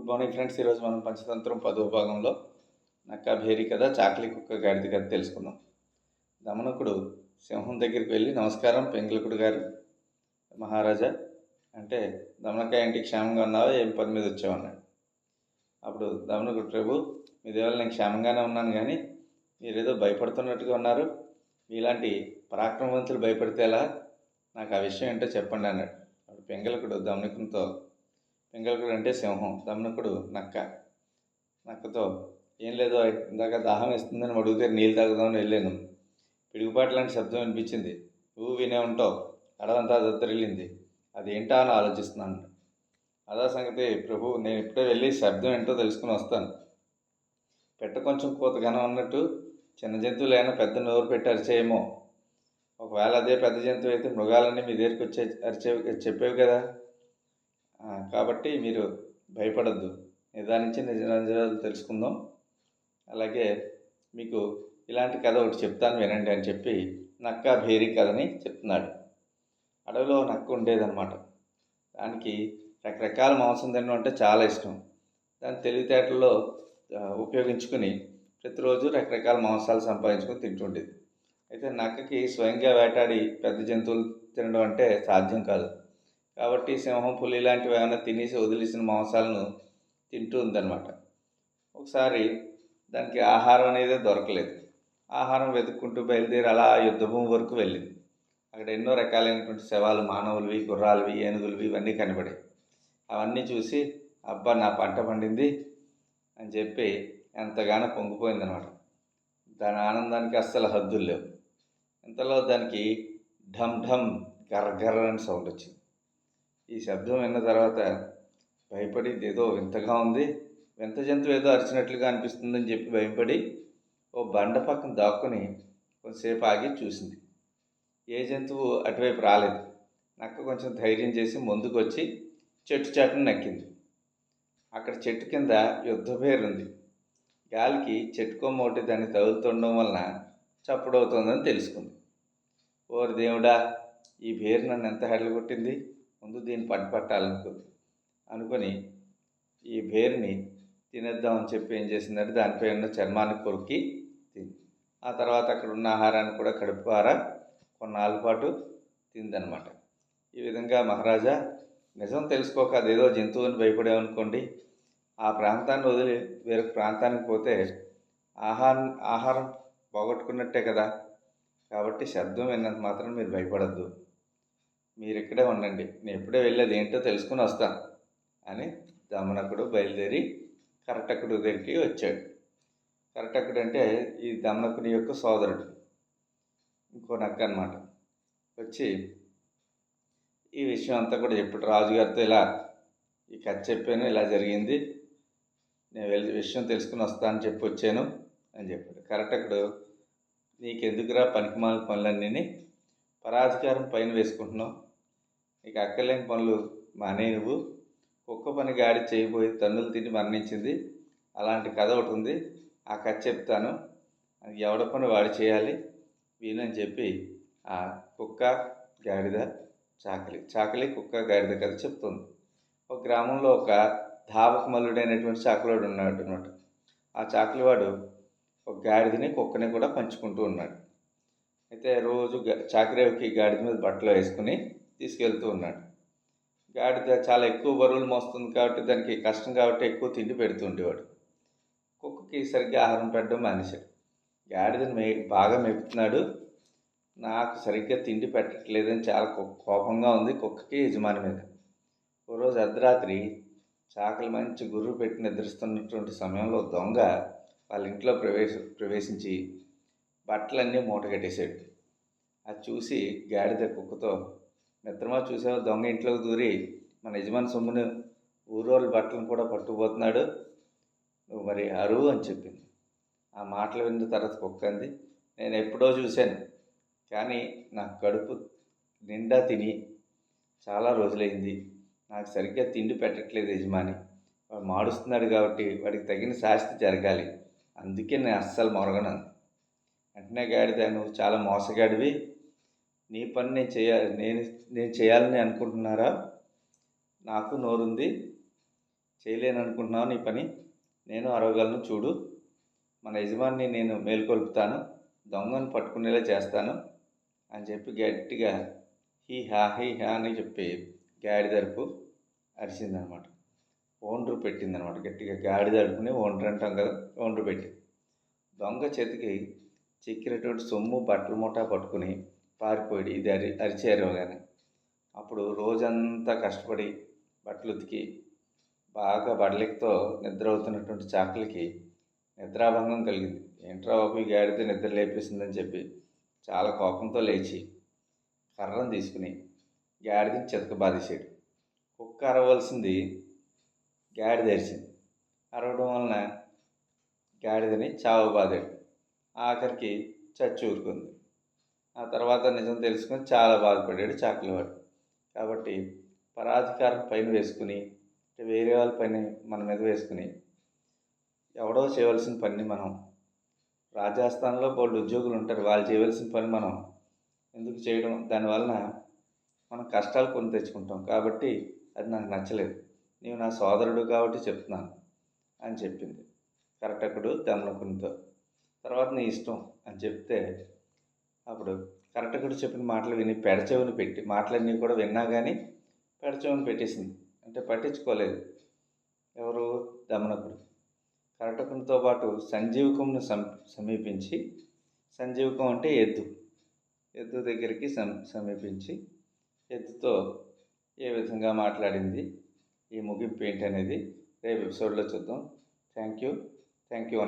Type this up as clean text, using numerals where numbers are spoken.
Good morning friends. ఈరోజు మనం పంచతంత్రం 10వ భాగంలో నక్క భేరి కథ, చాకలి కుక్క గాడిద కథ తెలుసుకుందాం. దమనకుడు సింహం దగ్గరికి వెళ్ళి, నమస్కారం పెంగులకుడు గారు మహారాజా అంటే, దమనకాయ ఇంటికి క్షేమంగా ఉన్నావా, ఏం పని మీద వచ్చావన్నాడు. అప్పుడు దమనకుడు, ప్రభు మీ దేవాల నేను క్షేమంగానే ఉన్నాను, కానీ మీరేదో భయపడుతున్నట్టుగా ఉన్నారు. మీలాంటి పరాక్రమవంతులు భయపడితే ఎలా, నాకు ఆ విషయం ఏంటో చెప్పండి అన్నాడు. అప్పుడు పెంగళకుడు దమనకునితో, పెంగళకుడు అంటే సింహం, దమనకుడు నక్కతో, ఏం లేదో ఇందాక దాహం వేస్తుందని అడిగితే నీళ్ళు తాగుదామని వెళ్ళాను. పిడుగుపాటు లాంటి శబ్దం వినిపించింది. నువ్వు వినే ఉంటావు, అడవంతా దద్దరిల్లింది. అదేంటా అని ఆలోచిస్తున్నాను. అదా సంగతి ప్రభు, నేను ఇప్పుడే వెళ్ళి శబ్దం ఏంటో తెలుసుకుని వస్తాను. పెట్ట కొంచెం కోతగానం అన్నట్టు చిన్న జంతువులైనా పెద్ద నోరు పెట్టి అరిచేయేమో. ఒకవేళ అదే పెద్ద జంతువు అయితే మృగాలన్నీ మీ దగ్గరికి వచ్చే చెప్పేవి కదా. కాబట్టి మీరు భయపడద్దు, నిదానించి నిజాలు తెలుసుకుందాం. అలాగే మీకు ఇలాంటి కథ ఒకటి చెప్తాను వినండి అని చెప్పి నక్క భేరి కథని చెప్తున్నాడు. అడవిలో నక్క ఉండేదన్నమాట. దానికి రకరకాల మాంసం తినడం అంటే చాలా ఇష్టం. దాని తెలివితేటల్లో ఉపయోగించుకుని ప్రతిరోజు రకరకాల మాంసాలు సంపాదించుకొని తింటుండేది. అయితే నక్కకి స్వయంగా వేటాడి పెద్ద జంతువులు తినడం అంటే సాధ్యం కాదు. కాబట్టి సింహం, పులి లాంటివి ఏమైనా తినేసి వదిలేసిన మాంసాలను తింటూ ఉందన్నమాట. ఒకసారి దానికి ఆహారం అనేది దొరకలేదు. ఆహారం వెతుక్కుంటూ బయలుదేరి అలా యుద్ధభూమి వరకు వెళ్ళింది. అక్కడ ఎన్నో రకాలైనటువంటి శవాలు, మానవులవి, గుర్రాలవి, ఏనుగులవి ఇవన్నీ కనబడాయి. అవన్నీ చూసి, అబ్బా నా పంట పండింది అని చెప్పి ఎంతగానో పొంగిపోయిందనమాట. దాని ఆనందానికి అస్సలు హద్దులు లేవు. ఇంతలో దానికి ఢమ్ ఢమ్ గర్గర్ అని సౌండ్ వచ్చింది. ఈ శబ్దం విన్న తర్వాత భయపడి, ఏదో వింతగా ఉంది, వింత జంతువు ఏదో అరిచినట్లుగా అనిపిస్తుందని చెప్పి భయపడి ఓ బండ పక్కన దాక్కుని కొంతసేపు ఆగి చూసింది. ఏ జంతువు అటువైపు రాలేదు. నక్క కొంచెం ధైర్యం చేసి ముందుకు వచ్చి చెట్టు చాటును నక్కింది. అక్కడ చెట్టు కింద యుద్ధభేరి ఉంది. గాలికి చెట్టు కొమ్మ ఒకటి దాన్ని తగులుతుండడం వలన చప్పుడవుతుందని తెలుసుకుంది. ఓరి దేవుడా, ఈ భేరు నన్ను ఎంత హెడలు కొట్టింది, ముందు దీన్ని అనుకొని ఈ భేరుని తినేద్దామని చెప్పి ఏం చేసిందంటే, దానిపై ఉన్న చర్మాన్ని కొరికి తింది. ఆ తర్వాత అక్కడ ఉన్న ఆహారాన్ని కూడా కడుపువారా కొన్నాళ్ళ పాటు తిందనమాట. ఈ విధంగా మహారాజా, నిజం తెలుసుకోక అదేదో జంతువుని భయపడేమనుకోండి, ఆ ప్రాంతాన్ని వదిలి వేరొక ప్రాంతానికి పోతే ఆహారం పోగొట్టుకున్నట్టే కదా. కాబట్టి శబ్దం విన్నంత మాత్రం మీరు భయపడద్దు, మీరు ఇక్కడే ఉండండి, నేను ఎప్పుడే వెళ్ళేది ఏంటో తెలుసుకుని వస్తాను అని దమనకుడు బయలుదేరి కరటకుడు దగ్గరికి వచ్చాడు. కరటకుడు అంటే ఈ దమనకుని యొక్క సోదరుడు, ఇంకో నక్క అన్నమాట. వచ్చి ఈ విషయం అంతా కూడా చెప్పాడు. రాజుగారితో ఇలా ఈ కథ చెప్పాను, ఇలా జరిగింది, నేను వెళ్ళి విషయం తెలుసుకుని వస్తానని చెప్పి వచ్చాను అని చెప్పాడు. కరటకుడు, నీకెందుకురా పనికిమాల పనులన్నీ, పరాధికారం పైన వేసుకుంటున్నావు, నీకు అక్కర్లేని పనులు మానే, నువ్వు కుక్క పని గాడి చేయబోయి తన్నులు తిని మరణించింది, అలాంటి కథ ఒకటి ఉంది, ఆ కథ చెప్తాను, అది ఎవడ పని వాడు చేయాలి వీనని చెప్పి ఆ కుక్క గాడిద చాకలి కుక్క గాడిద కథ చెప్తుంది. ఒక గ్రామంలో ఒక ధావకమల్లుడైనటువంటి చాకలివాడు ఉన్నాడు అనమాట. ఆ చాకలివాడు ఒక గాడిదని కుక్కని కూడా పంచుకుంటూ ఉన్నాడు. అయితే రోజు చాకరేవుకి గాడిద మీద బట్టలు వేసుకుని తీసుకెళ్తూ ఉన్నాడు. గాడిద చాలా ఎక్కువ బరువులు మోస్తుంది కాబట్టి దానికి కష్టం కాబట్టి ఎక్కువ తిండి పెడుతూ ఉండేవాడు. కుక్కకి సరిగ్గా ఆహారం పెట్టడం మానేశాడు. గాడిదని బాగా మెప్పుతున్నాడు, నాకు సరిగ్గా తిండి పెట్టట్లేదని చాలా కోపంగా ఉంది కుక్కకి యజమాని మీద. ఓ రోజు అర్ధరాత్రి చాకలి మంచి గుర్రు పెట్టి నిద్రిస్తున్నటువంటి సమయంలో దొంగ వాళ్ళ ఇంట్లో ప్రవేశించి బట్టలన్నీ మూటగట్టేశాడు. అది చూసి గాడిద కుక్కతో, మిత్రమా చూసావు, దొంగ ఇంట్లోకి దూరి మన యజమాని సొమ్మును, ఊరోళ్ళ బట్టలను కూడా పట్టుకుపోతున్నాడు, నువ్వు మరి అరువు అని చెప్పింది. ఆ మాటలు విన్న తర్వాత కుక్క అంది, నేను ఎప్పుడో చూశాను, కానీ నాకు కడుపు నిండా తిని చాలా రోజులైంది, నాకు సరిగ్గా తిండి పెట్టట్లేదు యజమాని, వాడు మాడుస్తున్నాడు కాబట్టి వాడికి తగిన శాస్తి జరగాలి, అందుకే నేను అస్సలు మొరగను. వెంటనే గాడిద, నువ్వు చాలా మోసగాడివి, నీ పని నేను చేయాలని అనుకుంటున్నారా, నాకు నోరుంది, చేయలేను అనుకుంటున్నావు నీ పని, నేను అరవగలను చూడు, మన యజమాని నేను మేల్కొల్పుతాను, దొంగను పట్టుకునేలా చేస్తాను అని చెప్పి గట్టిగా హీ హా అని చెప్పి గాడిద అరుపు అరిచిందనమాట. ఓండ్రు పెట్టిందనమాట. గట్టిగా గాడిద అరుపుని ఓండ్రు అంటాం కదా, ఓండ్రు పెట్టి దొంగ చేతికి చిక్కినటువంటి సొమ్ము బట్టల మూట పట్టుకుని పారిపోయాడు. ఇది అరిచారు కానీ అప్పుడు రోజంతా కష్టపడి బట్టలు ఉతికి బాగా బడలికతో నిద్ర అవుతున్నటువంటి చాకలికి నిద్రాభంగం కలిగింది. ఏంట్రా బాబు ఈ గాడిద నిద్ర లేపేసిందని చెప్పి చాలా కోపంతో లేచి కర్రను తీసుకుని గాడిదని చితక బాధేశాడు. కుక్క అరవలసింది గాడిద అరిచింది. అరవడం వలన గాడిదని చావబాదాడు. ఆఖరికి చచ్చి ఊరుకుంది. ఆ తర్వాత నిజం తెలుసుకొని చాలా బాధపడ్డాడు చాకలివాడు. కాబట్టి పరాధికారం పైన వేసుకుని, వేరే వాళ్ళ పైన మన మీద వేసుకుని ఎవడో చేయవలసిన పని మనం, రాజస్థాన్లో బోల్డు ఉద్యోగులు ఉంటారు, వాళ్ళు చేయవలసిన పని మనం ఎందుకు చేయడం, దానివలన మనం కష్టాలు కొని తెచ్చుకుంటాం. కాబట్టి అది నాకు నచ్చలేదు, నీవు నా సోదరుడు కాబట్టి చెప్తున్నాను అని చెప్పింది కరటకుడు దమనకునితో. తర్వాత నీ ఇష్టం అని చెప్తే అప్పుడు కరటకుడు చెప్పిన మాటలు విని పెడచెవిని పెట్టి, మాటలన్నీ కూడా విన్నా కానీ పెడచెవిని పెట్టేసింది. అంటే పట్టించుకోలేదు ఎవరు, దమనకుడు. కరటకునితో పాటు సంజీవకంను సమీపించి, సంజీవకం అంటే ఎద్దు దగ్గరికి సమీపించి ఎద్దుతో ఏ విధంగా మాట్లాడింది, ఈ ముగింపు ఏంటి అనేది రేపు ఎపిసోడ్లో చూద్దాం. థ్యాంక్ యూ అనండి.